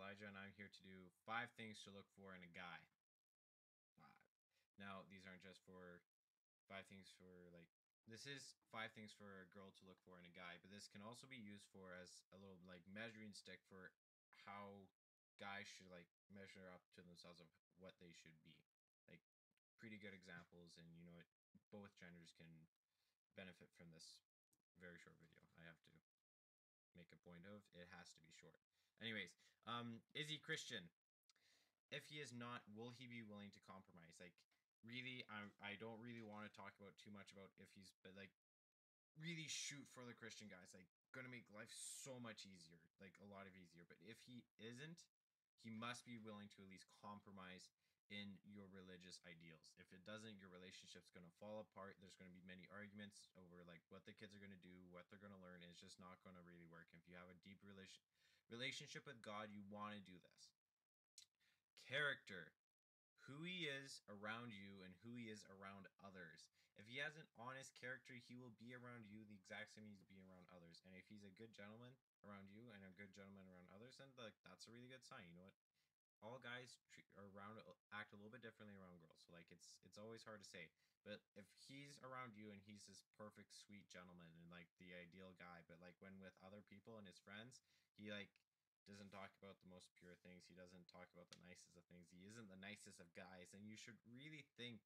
Elijah, and I'm here to do 5 things to look for in a guy. 5. Now, these aren't just for 5 things for like. This is 5 things for a girl to look for in a guy, but this can also be used for as a little like measuring stick for how guys should like measure up to themselves of what they should be. Like pretty good examples, and both genders can benefit from this very short video. I have to make a point of it has to be short. Anyways, is he Christian? If he is not, will he be willing to compromise? Like, really, I don't really want to talk about too much about if he's, but like, really shoot for the Christian guys. Like, gonna make life so much easier, like a lot of easier. But if he isn't, he must be willing to at least compromise in your religious ideals. If it doesn't, your relationship's gonna fall apart. There's gonna be many arguments over like what the kids are gonna do, what they're gonna learn. It's just not gonna really work. If you have a deep relationship with God, you want to do this. Character, who he is around you and who he is around others. If he has an honest character, he will be around you the exact same as he's being around others. And if he's a good gentleman around you and a good gentleman around others, then like that's a really good sign. You know what? All guys around act a little bit differently around girls. So like it's always hard to say. But if he's around you and he's this perfect sweet gentleman and like the ideal guy, but like when with other people and his friends, he like doesn't talk about the most pure things. He doesn't talk about the nicest of things. He isn't the nicest of guys. And you should really think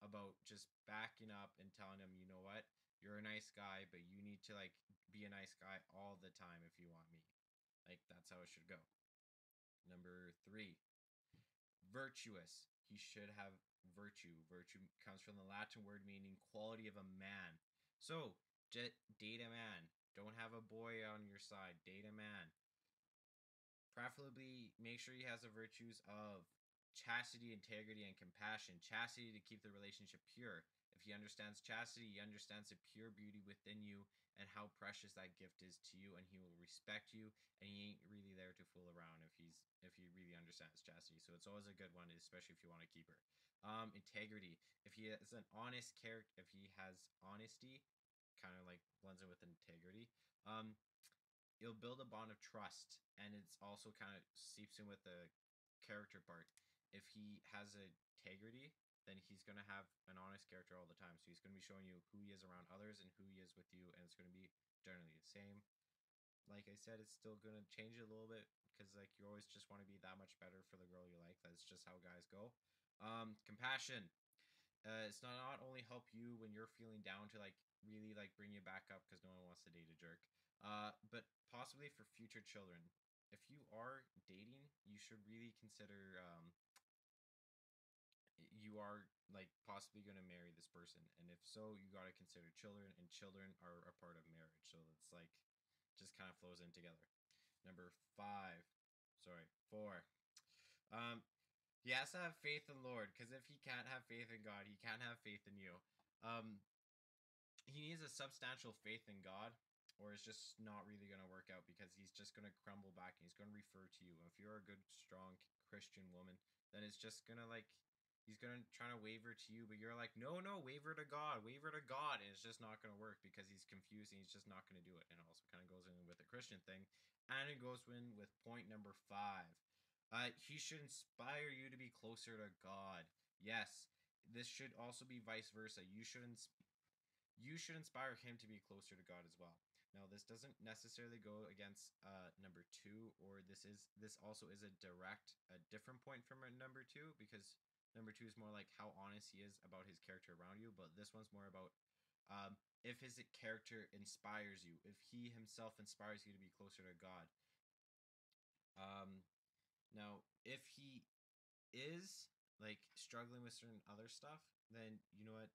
about just backing up and telling him, you know what, you're a nice guy, but you need to like be a nice guy all the time if you want me. Like that's how it should go. Number 3, virtuous. He should have virtue. Virtue comes from the Latin word meaning quality of a man. So, date a man. Don't have a boy on your side. Date a man. Preferably, make sure he has the virtues of chastity, integrity, and compassion. Chastity to keep the relationship pure. If he understands chastity, he understands the pure beauty within you and how precious that gift is to you, and he will respect you. And he ain't really there to fool around if he really understands chastity. So it's always a good one, especially if you want to keep her. Integrity. If he has an honest character, if he has honesty, kind of like blends in with integrity. It'll build a bond of trust, and it's also kind of seeps in with the character part. If he has a integrity, then he's going to have an honest character all the time. So he's going to be showing you who he is around others and who he is with you, and it's going to be generally the same. Like I said, it's still going to change a little bit because like you always just want to be that much better for the girl you like. That's just how guys go. Compassion. It's not only help you when you're feeling down to like really like bring you back up because no one wants to date a jerk, but possibly for future children. If you are dating, you should really consider you are like possibly going to marry this person, and if so, you got to consider children, and children are a part of marriage. So it's like just kind of flows in together. Number 5, sorry, 4. Um, he has to have faith in Lord, because if he can't have faith in God, he can't have faith in you. Um, he needs a substantial faith in God, or it's just not really going to work out because he's just going to crumble back and he's going to refer to you. If you're a good, strong Christian woman, then it's just going to like, he's going to try to waver to you, but you're like, no, waver to God, and it's just not going to work because he's confused and he's just not going to do it. And it also kind of goes in with the Christian thing, and it goes in with point number 5. He should inspire you to be closer to God. Yes, this should also be vice versa. You should inspire him to be closer to God as well. Now, this doesn't necessarily go against number 2, or this also is a different point from number 2, because number 2 is more like how honest he is about his character around you, but this one's more about if his character inspires you, if he himself inspires you to be closer to God. Now, if he is like struggling with certain other stuff, then you know what?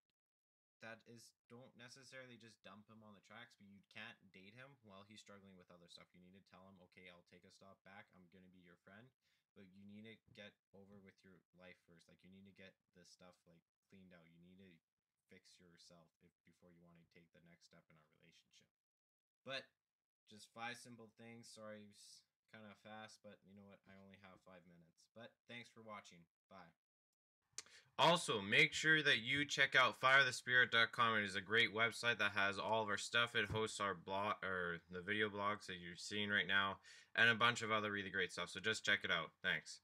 That is, don't necessarily just dump him on the tracks, but you can't date him while he's struggling with other stuff. You need to tell him, okay, I'll take a stop back. I'm going to be your friend, but you need to get over with your life first. Like, you need to get this stuff like cleaned out. You need to fix yourself before you want to take the next step in our relationship. But just 5 simple things. Sorry, it's kind of fast, but you know what? I only have 5 minutes. But thanks for watching. Bye. Also, make sure that you check out firethespirit.com. It is a great website that has all of our stuff. It hosts our blog or the video blogs that you're seeing right now and a bunch of other really great stuff. So just check it out. Thanks.